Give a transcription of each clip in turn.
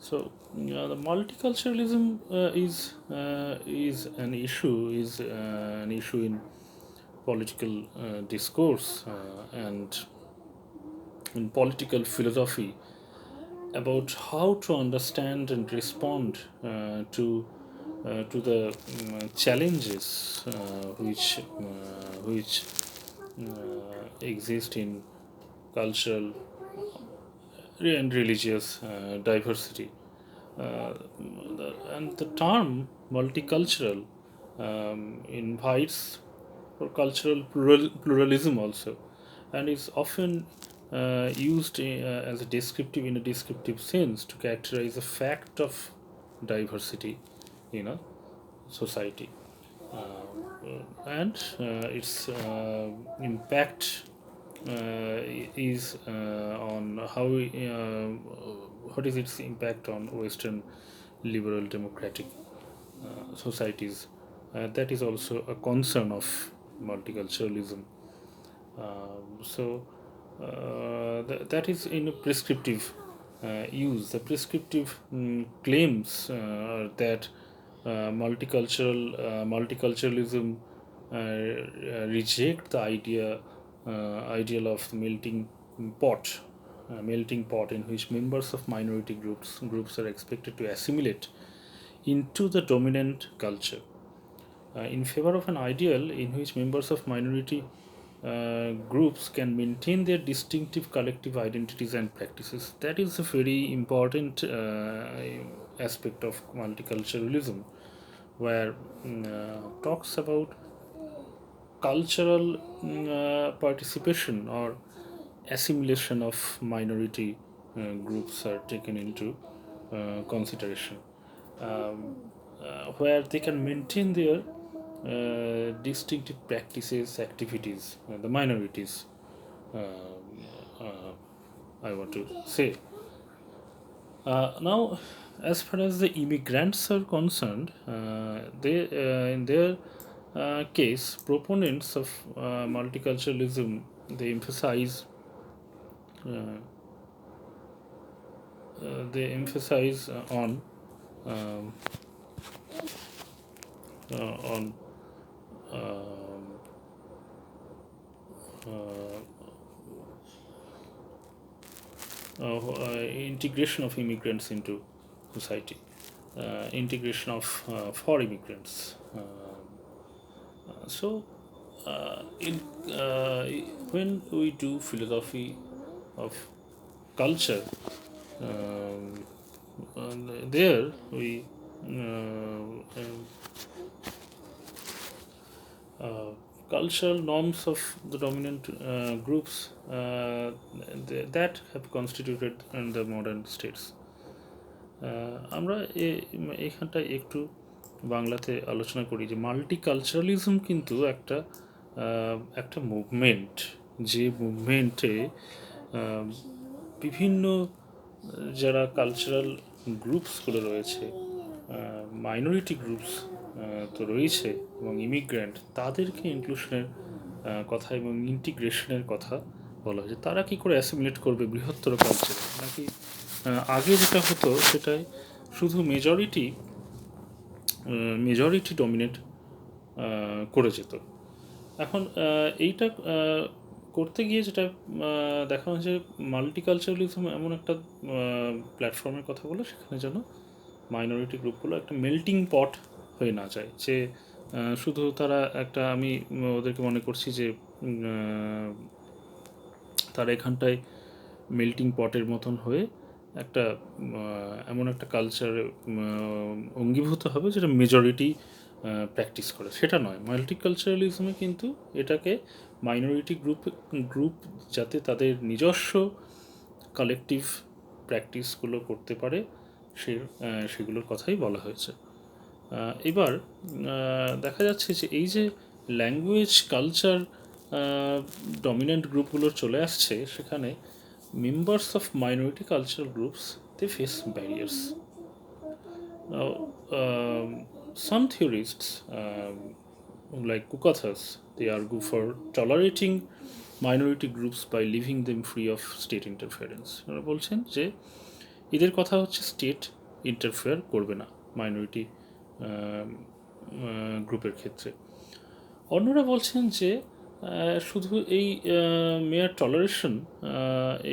The multiculturalism is an issue in political discourse and in political philosophy about how to understand and respond to the challenges which exist in cultural and religious diversity. And the term multicultural invites for cultural pluralism also, and is often used as a descriptive in a descriptive sense to characterize a fact of diversity in a society, and its impact is on how what is its impact on Western liberal democratic societies. That is also a concern of multiculturalism. That is in a prescriptive use. The prescriptive claims that multiculturalism reject the ideal of pot, melting pot in which members of minority groups are expected to assimilate into the dominant culture, in favor of an ideal in which members of minority groups can maintain their distinctive collective identities and practices. That is a very important aspect of multiculturalism, where talks about cultural participation or assimilation of minority groups are taken into consideration, where they can maintain their distinctive practices, activities, the minorities, uh, uh, I want to say. Now, as far as the immigrants are concerned, in their case, proponents of multiculturalism, they emphasize uh, on um, on um, uh, integration of immigrants into society, integration of for immigrants. So, in when we do philosophy of culture, um, there we uh, cultural norms of the dominant groups that have constituted in the modern states. আমরা এখানটায় একটু বাংলাতে আলোচনা করি যে মাল্টিকালচারালিজম কিন্তু একটা movement, যে মুভমেন্টে বিভিন্ন যারা কালচারাল গ্রুপসগুলো রয়েছে, মাইনরিটি গ্রুপস তো রয়েছে, এবং ইমিগ্র্যান্ট, তাদেরকে ইনক্লুশনের কথা এবং ইন্টিগ্রেশনের কথা বলা হয়েছে। তারা কী করে অ্যাসিমিলেট করবে বৃহত্তর কালচারে, নাকি আগে যেটা হতো সেটাই শুধু মেজরিটি ডমিনেট করে যেত। এখন এইটা করতে গিয়ে যেটা দেখা হচ্ছে, মাল্টিকালচারালিজম এমন একটা প্ল্যাটফর্মের কথা বলে সেখানে যেন মাইনরিটি গ্রুপগুলো একটা মেল্টিং পট হয়ে না যায়, যে শুধু তারা একটা, আমি ওদেরকে মনে করছি যে তারা এখানটায় মেল্টিং পটের মতন হয়ে একটা এমন একটা কালচারে অঙ্গীভূত হবে যেটা মেজরিটি প্র্যাকটিস করে, সেটা নয়। মাল্টিকালচারালিজমে কিন্তু এটাকে মাইনরিটি গ্রুপ যাতে তাদের নিজস্ব কালেকটিভ প্র্যাকটিসগুলো করতে পারে, সেগুলোর কথাই বলা হয়েছে। এবার দেখা যাচ্ছে যে এই যে ল্যাঙ্গুয়েজ কালচার ডমিনেন্ট গ্রুপগুলোর চলে আসছে, সেখানে members of minority cultural groups, they face barriers. Now, some theorists, like Kukathas, they argue for tolerating minority groups by leaving them free of state interference. ওরা বলছেন যে এদের কথা হচ্ছে স্টেট ইন্টারফেয়ার করবে না মাইনরিটি গ্রুপের ক্ষেত্রে। অন্যরা বলছেন যে শুধু এই মেয়ার টলারেশন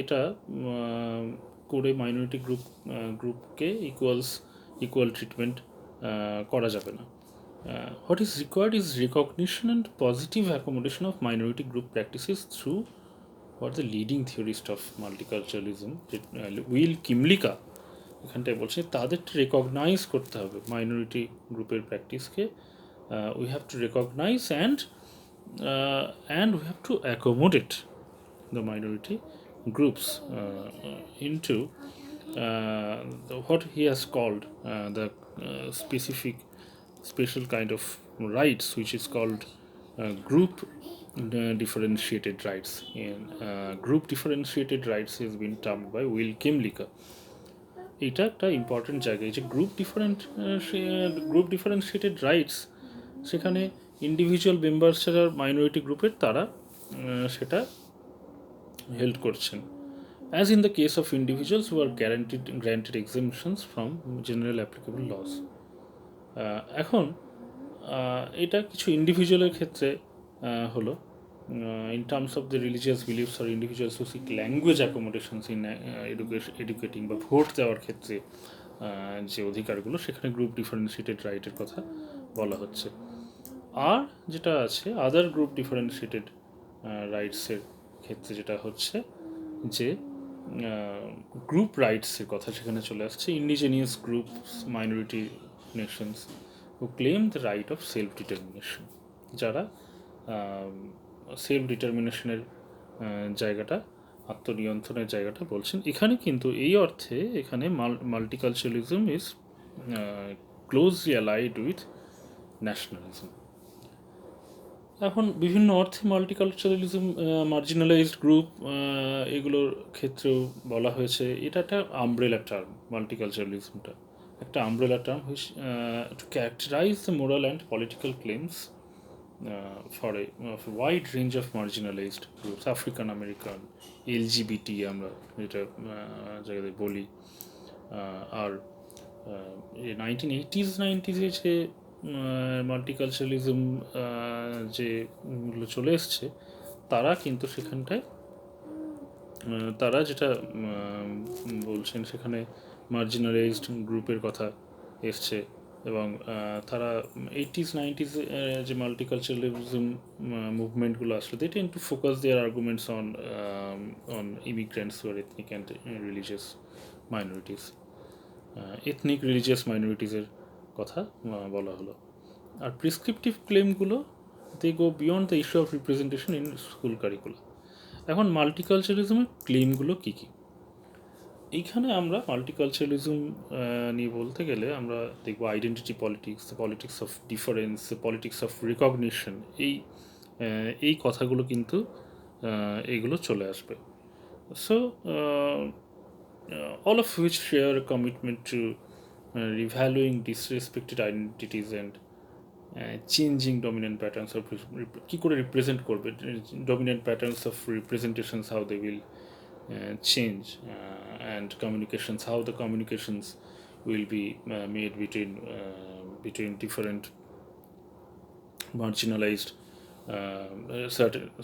এটা করে মাইনরিটি গ্রুপকে ইকুয়াল ট্রিটমেন্ট করা যাবে না। What is required is recognition and positive accommodation of minority group practices through what the leading theorist of multiculturalism, Will Kymlicka, এখানটায় বলছে তাদের রেকগনাইজ করতে হবে মাইনরিটি গ্রুপের প্র্যাকটিসকে। We have to recognise and we have to accommodate the minority groups into what he has called the special kind of rights, which is called group differentiated rights. Group differentiated rights has been termed by Will Kimlicka. এটা একটা important জায়গা, এই যে group differentiated rights, সেখানে individual members যারা minority গ্রুপের তারা সেটা হেল্ড করছেন, as in the case of individuals who are granted exemptions from general applicable laws. এখন এটা কিছু ইন্ডিভিজুয়ালের ক্ষেত্রে হলো in terms of the religious beliefs or individuals who seek language accommodations in educating বা ভোট দেওয়ার ক্ষেত্রে যে অধিকারগুলো, সেখানে গ্রুপ ডিফারেন্সিয়েটেড রাইটের কথা বলা হচ্ছে। আর যেটা আছে আদার গ্রুপ ডিফারেন্সিয়েটেড রাইটসের ক্ষেত্রে যেটা হচ্ছে যে গ্রুপ রাইটসের কথা সেখানে চলে আসছে। Indigenous groups, minority nations who claim the right of self determination, যারা সেলফ ডিটারমিনেশনের জায়গাটা, আত্মনিয়ন্ত্রণের জায়গাটা বলছেন। এখানে কিন্তু এই অর্থে এখানে multiculturalism is closely allied with nationalism. এখন বিভিন্ন অর্থে মাল্টিকালচারালিজম মার্জিনালাইজড গ্রুপ এগুলোর ক্ষেত্রেও বলা হয়েছে। এটা একটা আমব্রেলা টার্ম, মাল্টিকালচারালিজমটা একটা umbrella term to characterize the moral and political claims for a wide range of marginalized groups, African American, LGBT আমরা যেটা জায়গায় বলি। আর 1980s 90s যে মাল্টিকালচারালিজম যেগুলো চলে এসছে, তারা কিন্তু সেখানটায় তারা যেটা বলছেন সেখানে মার্জিনালাইজড গ্রুপের কথা এসছে, এবং তারা 80s 90s যে মাল্টিকালচারালিজম মুভমেন্টগুলো আসলে they tend to focus their arguments on immigrants who are ethnic and religious minorities. Ethnic religious মাইনরিটিসের কথা বলা হলো। আর প্রিসক্রিপটিভ ক্লেমগুলো they go beyond the issue of representation in school curricula. এখন মাল্টিকালচারালিজমের ক্লেমগুলো কী কী? এইখানে আমরা মাল্টিকালচারালিজম নিয়ে বলতে গেলে আমরা দেখব identity politics, the politics of difference, the politics of recognition, এই কথাগুলো কিন্তু এইগুলো চলে আসবে। So all of which share a commitment to revaluing disrespected identities and changing dominant patterns of কী করে রিপ্রেজেন্ট করবে, dominant patterns of representations, how they will change, and communications, how the communications will be made between different marginalized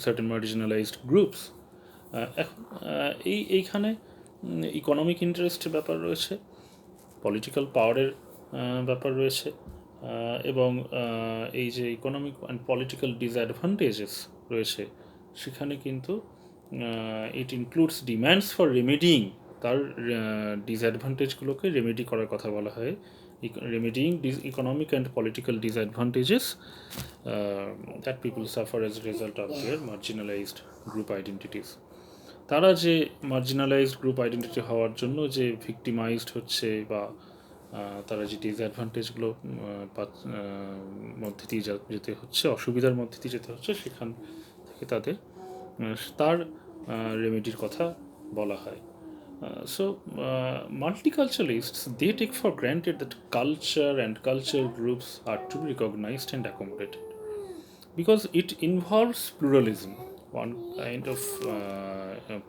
certain marginalized groups. এইখানে economic ইন্টারেস্টের ব্যাপার রয়েছে, political পাওয়ারের ব্যাপার রয়েছে, এবং এই যে ইকোনমিক অ্যান্ড পলিটিক্যাল ডিসঅ্যাডভান্টেজেস রয়েছে, সেখানে কিন্তু it includes demands for remedying, তার ডিসঅ্যাডভান্টেজগুলোকে রেমেডি করার কথা বলা হয়, remedying economic and political disadvantages that people suffer as a result of their marginalised group identities. তারা যে মার্জিনালাইজড গ্রুপ আইডেন্টিটি হওয়ার জন্য যে ভিক্টিমাইজড হচ্ছে, বা তারা যে ডিসঅ্যাডভান্টেজগুলো মধ্যে দিয়ে যেতে হচ্ছে, অসুবিধার মধ্যে দিয়ে যেতে হচ্ছে, সেখান থেকে তার রেমেডির কথা বলা হয়। So multiculturalists, they take for granted that culture and cultural groups are to be recognized and accommodated because it involves pluralism, one kind of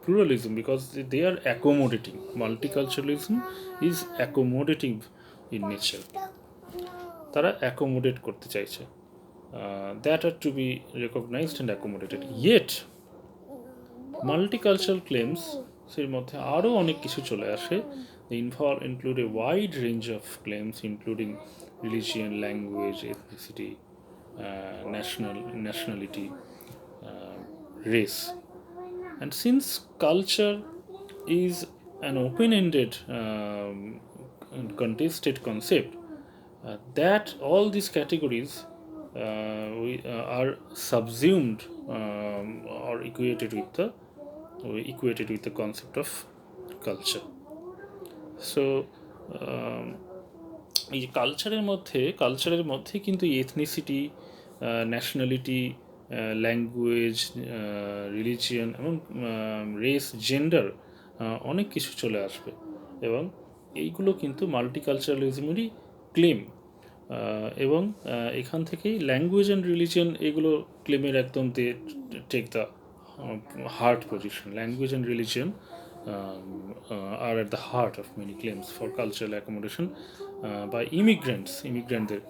pluralism, because they are accommodating. Multiculturalism is accommodative in nature. তারা accommodate করতে চাইছে, that are to be recognized and accommodated. Yet multicultural claims এর মধ্যে আরও অনেক কিছু চলে আসে. include a wide range of claims including religion, language, ethnicity, nationality, race. And since culture is an open-ended and contested concept, that all these categories are subsumed or equated with the concept of culture. So এই কালচারের মধ্যে কিন্তু ethnicity, nationality, language, religion এবং race, gender অনেক কিছু চলে আসবে, এবং এইগুলো কিন্তু মাল্টিকালচারালিজমেরই ক্লেম. এবং এখান থেকেই ল্যাঙ্গুয়েজ অ্যান্ড রিলিজিয়ন এগুলো ক্লেমের একদম take the heart position. Language and religion are at the heart of many claims for cultural accommodation by ইমিগ্রেন্টদের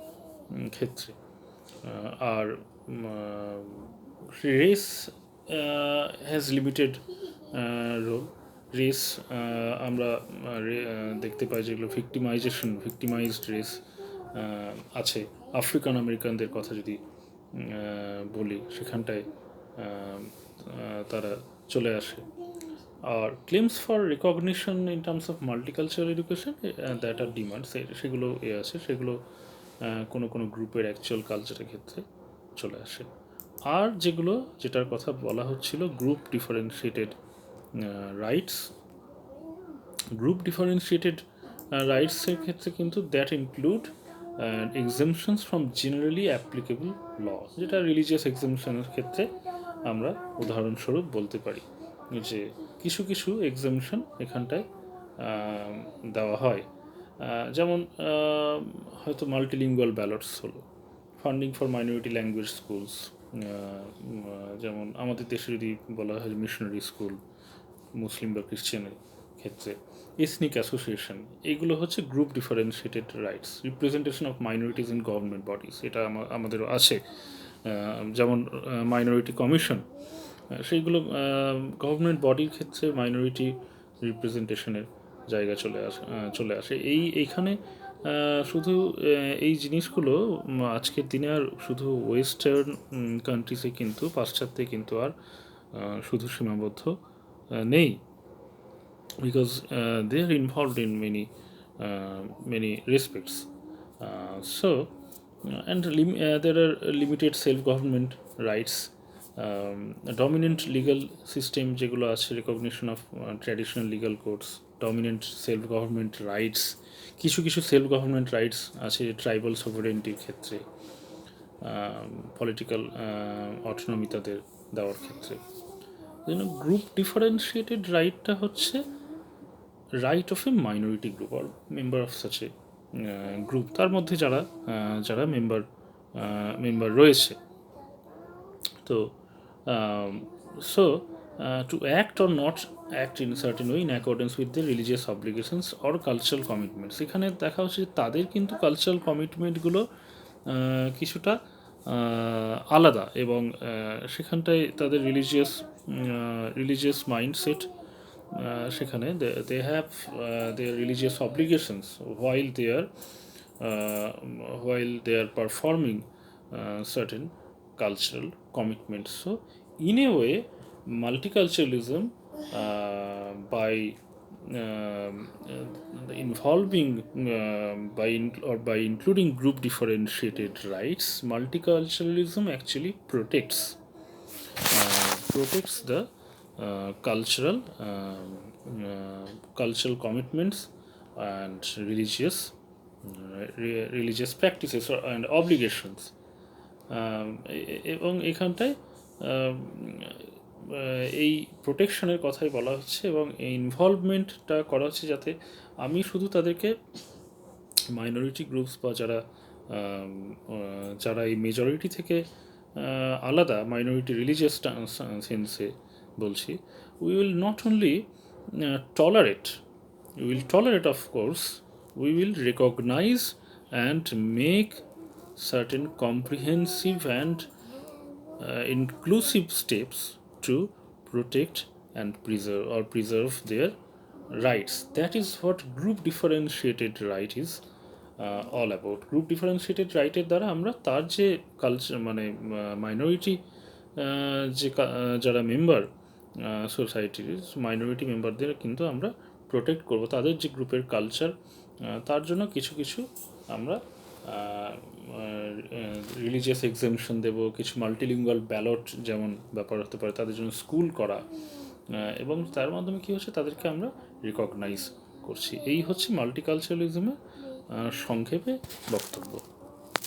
ক্ষেত্রে. আর race has limited role. Race আমরা দেখতে পাই যেগুলো ভিক্টিমাইজড রেস আছে. আফ্রিকান আমেরিকানদের কথা যদি বলি, সেখানটায় তারা চলে আসে. আর claims for recognition in terms of multicultural education, that are demands, সেগুলো আছে, সেগুলো কোনো গ্রুপের অ্যাকচুয়াল কালচারের ক্ষেত্রে চলে আসে. আর যেটার কথা বলা হচ্ছিল, গ্রুপ ডিফারেন্সিয়েটেড রাইটসের ক্ষেত্রে কিন্তু that include exemptions from generally applicable law. যেটা রিলিজিয়াস এক্সামশনের ক্ষেত্রে আমরা উদাহরণস্বরূপ বলতে পারি যে কিছু কিছু এক্সামশন এখানটায় দেওয়া হয়. যেমন হয়তো মাল্টিলিঙ্গুয়াল ব্যালটস হলো, funding for minority language schools, যেমন আমাদের দেশে যদি বলা হয় মিশনারি স্কুল মুসলিম বা খ্রিশ্চানের ক্ষেত্রে, এথনিক অ্যাসোসিয়েশন, এইগুলো হচ্ছে group differentiated rights. Representation of minorities in government bodies, এটা আমাদেরও আছে. যেমন মাইনরিটি কমিশন, সেইগুলো গভর্নমেন্ট বডির ক্ষেত্রে মাইনরিটি রিপ্রেজেন্টেশনের জায়গা চলে আসে. এইখানে শুধু এই জিনিসগুলো আজকের দিনে আর শুধু ওয়েস্টার্ন কান্ট্রিজে কিন্তু, পাশ্চাত্যে কিন্তু আর শুধু সীমাবদ্ধ নেই, because they are involved in many respects. And there are limited self-government rights, dominant legal system যেগুলো আছে, recognition of traditional legal codes, dominant self-government rights, কিছু সেলফ গভর্নমেন্ট রাইটস আছে ট্রাইবাল সভারেন্টির ক্ষেত্রে, পলিটিক্যাল অটোনমি তাদের দেওয়ার ক্ষেত্রে. গ্রুপ ডিফারেন্সিয়েটেড রাইটটা হচ্ছে right of A minority group or member of such a group, তার মধ্যে যারা মেম্বার রয়েছে. তো to act or not act in a certain way in accordance with their religious obligations or cultural commitments. এখানে দেখা হচ্ছে তাদের কিন্তু কালচারাল কমিটমেন্টগুলো কিছুটা আলাদা, এবং সেখানটায় তাদের রিলিজিয়াস মাইন্ডসেট, সেখানে they have their religious obligations while they are performing certain cultural commitments. So in a way, multiculturalism by involving by including group differentiated rights, multiculturalism actually protects the cultural commitments and religious practices and obligations. এবং এখানটায় এই প্রোটেকশনের কথাই বলা হচ্ছে, এবং এই ইনভলভমেন্টটা করা হচ্ছে যাতে আমি শুধু তাদেরকে মাইনরিটি গ্রুপস বা যারা এই মেজরিটি থেকে আলাদা মাইনরিটি রিলিজিয়াস সেন্সে বলছি, we will not only tolerate, we will tolerate, of course, we will recognize and make certain comprehensive and inclusive steps to protect and preserve their rights. That is what group differentiated right is all about. Group differentiated রাইটের দ্বারা আমরা তার যে culture মানে minority যে যারা member সোসাইটির minority মেম্বারদের কিন্তু আমরা প্রোটেক্ট করব, তাদের যে গ্রুপের কালচার তার জন্য কিছু কিছু আমরা রিলিজিয়াস এক্সেমশন দেব, কিছু মাল্টিলিঙ্গুয়াল ব্যালট যেমন ব্যাপার হতে পারে, তাদের জন্য স্কুল করা, এবং তার মাধ্যমে কী হচ্ছে তাদেরকে আমরা রিকগনাইজ করছি। এই হচ্ছে মাল্টিকালচারালিজমের সংক্ষেপে বক্তব্য।